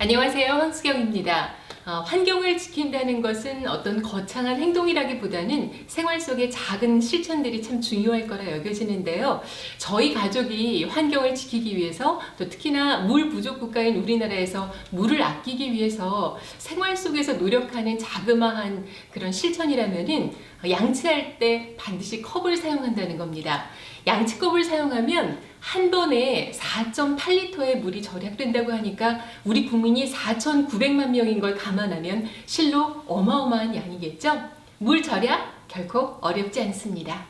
안녕하세요. 황수경입니다. 환경을 지킨다는 것은 어떤 거창한 행동이라기보다는 생활 속의 작은 실천들이 참 중요할 거라 여겨지는데요. 저희 가족이 환경을 지키기 위해서 또 특히나 물 부족 국가인 우리나라에서 물을 아끼기 위해서 생활 속에서 노력하는 자그마한 그런 실천이라면은 양치할 때 반드시 컵을 사용한다는 겁니다. 양치컵을 사용하면 한 번에 4.8리터의 물이 절약된다고 하니까 우리 국민이 4,900만 명인 걸 감안하면 실로 어마어마한 양이겠죠? 물 절약 결코 어렵지 않습니다.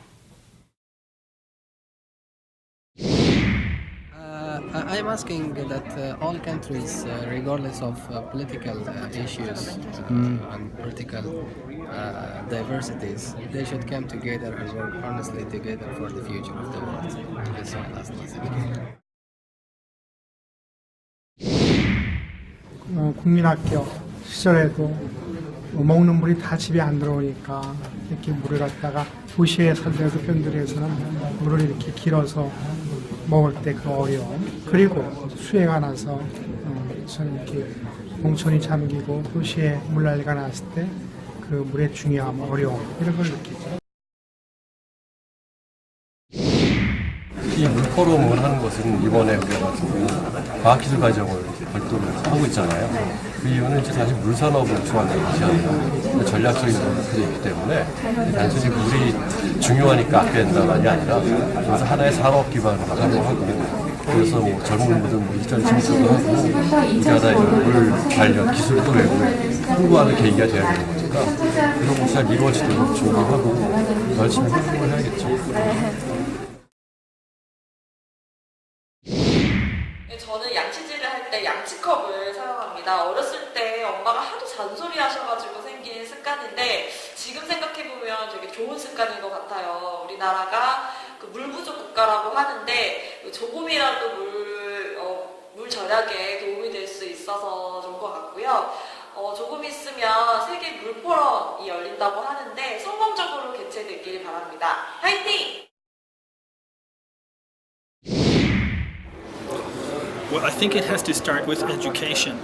I'm asking that all countries, regardless of political issues and political diversities, they should come together and work honestly together for the future of the world. That's my last message. 국민학교 시절에도 먹는 물이 다 집에 안 들어오니까 이렇게 물을 갖다가 도시에 살더라도 변두리에서는 물을 이렇게 길어서 먹을 때 그 어려움, 그리고 수해가 나서 저는 이렇게 농촌이 잠기고 도시에 물난리가 났을 때 그 물의 중요함, 어려움 이런 걸 느끼죠. 이 물포럼을 하는 것은 이번에 우리가 과학기술 과정을 발표를 하고 있잖아요. 그 이유는 이제 사실 물산업을 중앙하지 않는 전략적인 목표도 있기 때문에 단순히 물이 중요하니까 아껴야 된다만이 아니라 그래서 하나의 산업 기반으로 활용하고 그래서 뭐 젊은 분들은 일자리 창출도 하고 우리나라 이런 물 관련 기술도 외국에 홍보하는 계기가 되어야 되는 거니까 이런 것이 잘 이루어지도록 준비하고 열심히 활동을 해야겠죠. 저는 양치질을 할 때 양치컵을 사용합니다. 어렸을 때 엄마가 하도 잔소리 하셔가지고 생긴 습관인데 지금 생각해보면 되게 좋은 습관인 것 같아요. 우리나라가 물 부족 국가라고 하는데 조금이라도 물 절약에 도움이 될 수 있어서 좋은 것 같고요. 조금 있으면 세계 물 포럼이 열린다고 하는데 성공적으로 개최되길 바랍니다. 화이팅! Well, I think it has to start with education.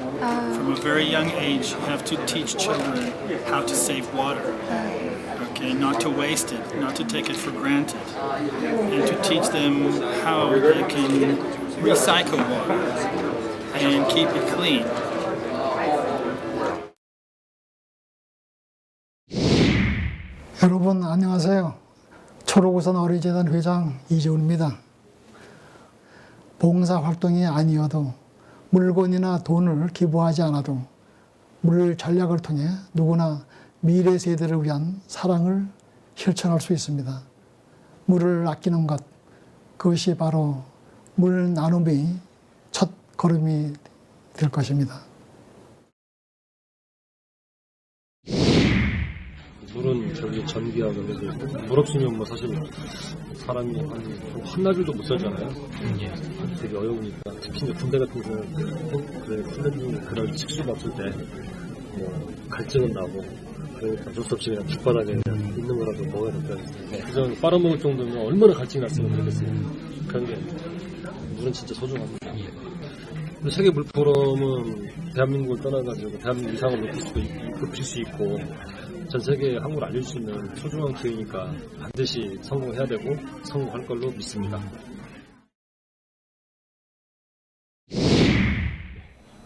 From a very young age, you have to teach children how to save water. Okay, not to waste it, not to take it for granted, and to teach them how they can recycle water and keep it clean. 여러분 안녕하세요. 초록우선 어린이재단 회장 이재훈입니다. 봉사활동이 아니어도 물건이나 돈을 기부하지 않아도 물 전략을 통해 누구나 미래 세대를 위한 사랑을 실천할 수 있습니다. 물을 아끼는 것, 그것이 바로 물 나눔의 첫 걸음이 될 것입니다. 물은 저기 전기하고 물 없으면 뭐 사실 사람이 한나절도 못 살잖아요. 되게 어려우니까 특히 군대 같은 경우는 훈련 그런 식수가 없을 때 뭐 갈증은 나고 그러니까 어쩔 수 없이 그냥 길바닥에 그냥 있는 거라도 먹어야 된다. 그래서 빨아먹을 정도면 얼마나 갈증이 났으면 좋겠어요. 그런 게 물은 진짜 소중합니다. 세계 물포럼은 대한민국을 떠나가지고 대한민국 이상을 높일 수 있고 전 세계에 한국을 알릴 수 있는 소중한 기회니까 반드시 성공해야 되고 성공할 걸로 믿습니다.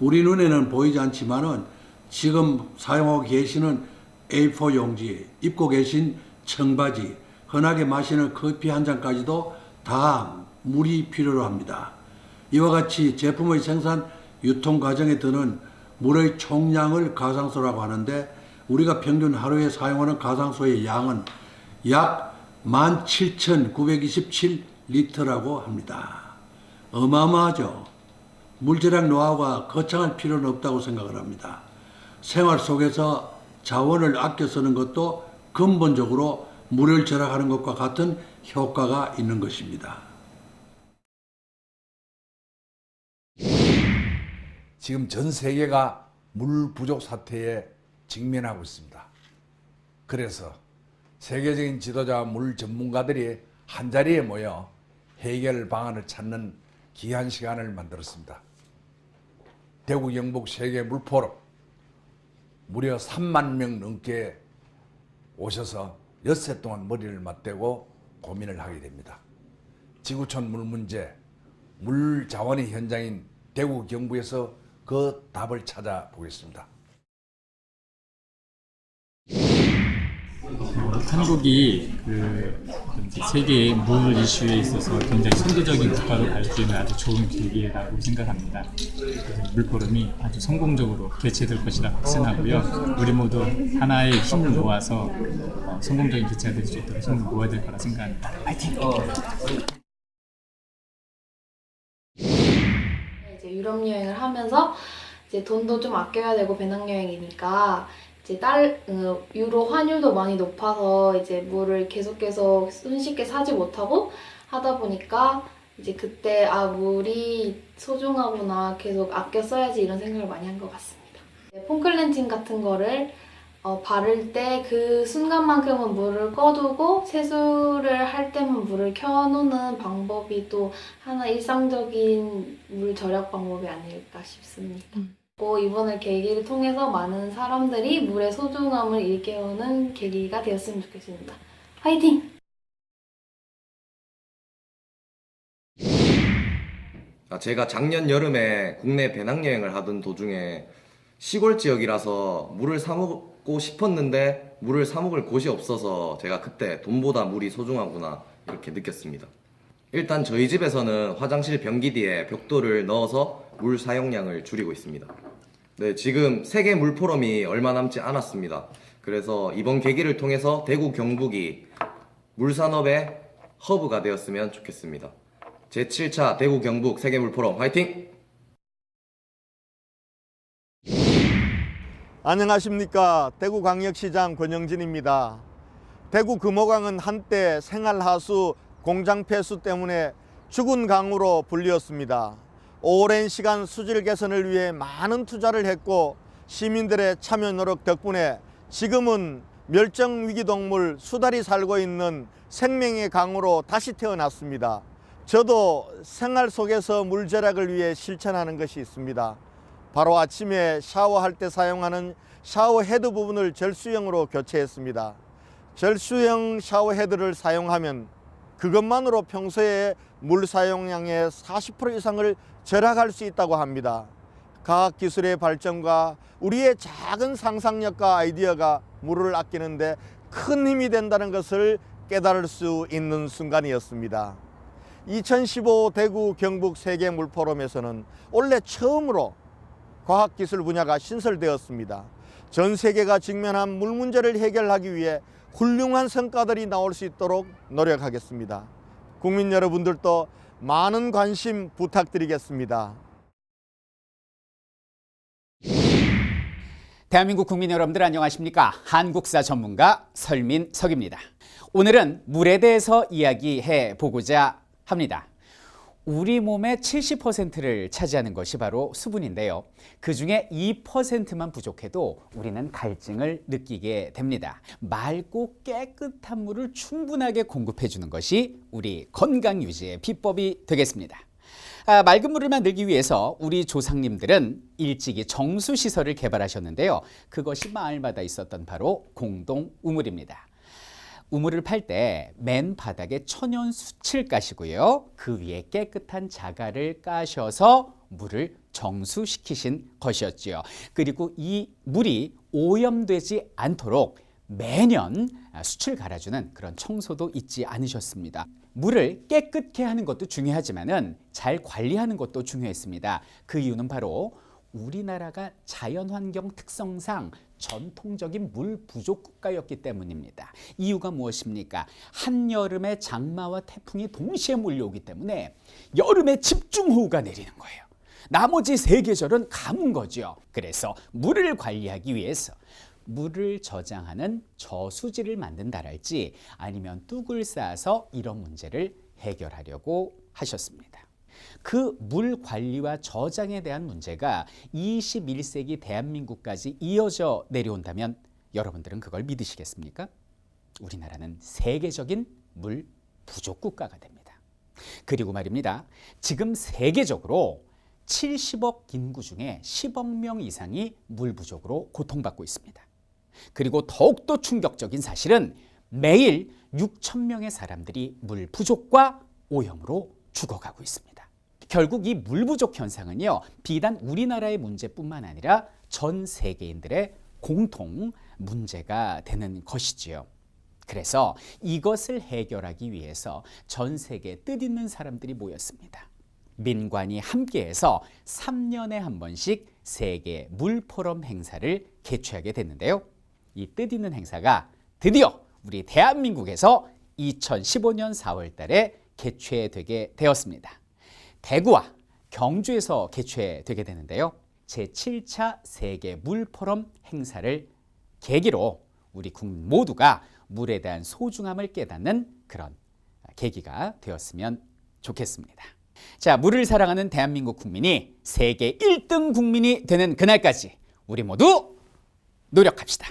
우리 눈에는 보이지 않지만은 지금 사용하고 계시는 A4 용지, 입고 계신 청바지, 흔하게 마시는 커피 한 잔까지도 다 물이 필요로 합니다. 이와 같이 제품의 생산, 유통 과정에 드는 물의 총량을 가상수라고 하는데 우리가 평균 하루에 사용하는 가상수의 양은 약 17,927리터라고 합니다. 어마어마하죠. 물절약 노하우가 거창할 필요는 없다고 생각을 합니다. 생활 속에서 자원을 아껴 쓰는 것도 근본적으로 물을 절약하는 것과 같은 효과가 있는 것입니다. 지금 전 세계가 물 부족 사태에 직면하고 있습니다. 그래서 세계적인 지도자와 물 전문가들이 한자리에 모여 해결 방안을 찾는 귀한 시간을 만들었습니다. 대구 경북 세계 물포럼 무려 3만 명 넘게 오셔서 엿새 동안 머리를 맞대고 고민을 하게 됩니다. 지구촌 물 문제, 물 자원의 현장인 대구 경북에서 그 답을 찾아보겠습니다. 한국이 세계의 물 이슈에 있어서 굉장히 선도적인 국가로 갈 수 있는 아주 좋은 기회라고 생각합니다. 물포럼이 아주 성공적으로 개최될 것이라 확신하고요. 우리 모두 하나의 힘을 모아서 성공적인 개최가 될 수 있도록 힘을 모아야 될 거라 생각합니다. 파이팅! 이제 유럽 여행을 하면서 이제 돈도 좀 아껴야 되고 배낭여행이니까 이제 유로 환율도 많이 높아서 이제 물을 계속 손쉽게 사지 못하고 하다 보니까 이제 그때 물이 소중하구나, 계속 아껴 써야지 이런 생각을 많이 한 것 같습니다. 폼클렌징 같은 거를 바를 때 그 순간만큼은 물을 꺼두고 세수를 할 때만 물을 켜놓는 방법이 또 하나 일상적인 물 절약 방법이 아닐까 싶습니다. 이번을 계기를 통해서 많은 사람들이 물의 소중함을 일깨우는 계기가 되었으면 좋겠습니다. 화이팅! 제가 작년 여름에 국내 배낭여행을 하던 도중에 시골 지역이라서 물을 사 먹고 싶었는데 물을 사 먹을 곳이 없어서 제가 그때 돈보다 물이 소중하구나 이렇게 느꼈습니다. 일단 저희 집에서는 화장실 변기 뒤에 벽돌을 넣어서 물 사용량을 줄이고 있습니다. 네, 지금 세계 물포럼이 얼마 남지 않았습니다. 그래서 이번 계기를 통해서 대구 경북이 물산업의 허브가 되었으면 좋겠습니다. 제7차 대구 경북 세계 물포럼 화이팅! 안녕하십니까. 대구광역시장 권영진입니다. 대구 금호강은 한때 생활하수 공장 폐수 때문에 죽은 강으로 불리었습니다. 오랜 시간 수질 개선을 위해 많은 투자를 했고 시민들의 참여 노력 덕분에 지금은 멸종위기 동물 수달이 살고 있는 생명의 강으로 다시 태어났습니다. 저도 생활 속에서 물 절약을 위해 실천하는 것이 있습니다. 바로 아침에 샤워할 때 사용하는 샤워 헤드 부분을 절수형으로 교체했습니다. 절수형 샤워 헤드를 사용하면 그것만으로 평소에 물 사용량의 40% 이상을 절약할 수 있다고 합니다. 과학기술의 발전과 우리의 작은 상상력과 아이디어가 물을 아끼는데 큰 힘이 된다는 것을 깨달을 수 있는 순간이었습니다. 2015 대구 경북 세계 물포럼에서는 올해 처음으로 과학기술 분야가 신설되었습니다. 전 세계가 직면한 물 문제를 해결하기 위해 훌륭한 성과들이 나올 수 있도록 노력하겠습니다. 국민 여러분들도 많은 관심 부탁드리겠습니다. 대한민국 국민 여러분들 안녕하십니까? 한국사 전문가 설민석입니다. 오늘은 물에 대해서 이야기해 보고자 합니다. 우리 몸의 70%를 차지하는 것이 바로 수분인데요. 그중에 2%만 부족해도 우리는 갈증을 느끼게 됩니다. 맑고 깨끗한 물을 충분하게 공급해 주는 것이 우리 건강 유지의 비법이 되겠습니다. 맑은 물을 만들기 위해서 우리 조상님들은 일찍이 정수시설을 개발하셨는데요. 그것이 마을마다 있었던 바로 공동 우물입니다. 우물을 팔 때 맨 바닥에 천연 숯을 까시고요. 그 위에 깨끗한 자갈을 까셔서 물을 정수시키신 것이었지요. 그리고 이 물이 오염되지 않도록 매년 숯을 갈아주는 그런 청소도 잊지 않으셨습니다. 물을 깨끗게 하는 것도 중요하지만은 잘 관리하는 것도 중요했습니다. 그 이유는 바로 우리나라가 자연환경 특성상 전통적인 물 부족 국가였기 때문입니다. 이유가 무엇입니까? 한여름에 장마와 태풍이 동시에 몰려오기 때문에 여름에 집중호우가 내리는 거예요. 나머지 3계절은 가문 거죠. 그래서 물을 관리하기 위해서 물을 저장하는 저수지를 만든다랄지 아니면 뚝을 쌓아서 이런 문제를 해결하려고 하셨습니다. 그 물 관리와 저장에 대한 문제가 21세기 대한민국까지 이어져 내려온다면 여러분들은 그걸 믿으시겠습니까? 우리나라는 세계적인 물 부족 국가가 됩니다. 그리고 말입니다. 지금 세계적으로 70억 인구 중에 10억 명 이상이 물 부족으로 고통받고 있습니다. 그리고 더욱더 충격적인 사실은 매일 6천 명의 사람들이 물 부족과 오염으로 죽어가고 있습니다. 결국 이 물 부족 현상은요, 비단 우리나라의 문제뿐만 아니라 전 세계인들의 공통 문제가 되는 것이지요. 그래서 이것을 해결하기 위해서 전 세계 뜻있는 사람들이 모였습니다. 민관이 함께해서 3년에 한 번씩 세계 물 포럼 행사를 개최하게 됐는데요. 이 뜻있는 행사가 드디어 우리 대한민국에서 2015년 4월 달에 개최되게 되었습니다. 대구와 경주에서 개최되게 되는데요. 제7차 세계 물 포럼 행사를 계기로 우리 국민 모두가 물에 대한 소중함을 깨닫는 그런 계기가 되었으면 좋겠습니다. 자, 물을 사랑하는 대한민국 국민이 세계 1등 국민이 되는 그날까지 우리 모두 노력합시다.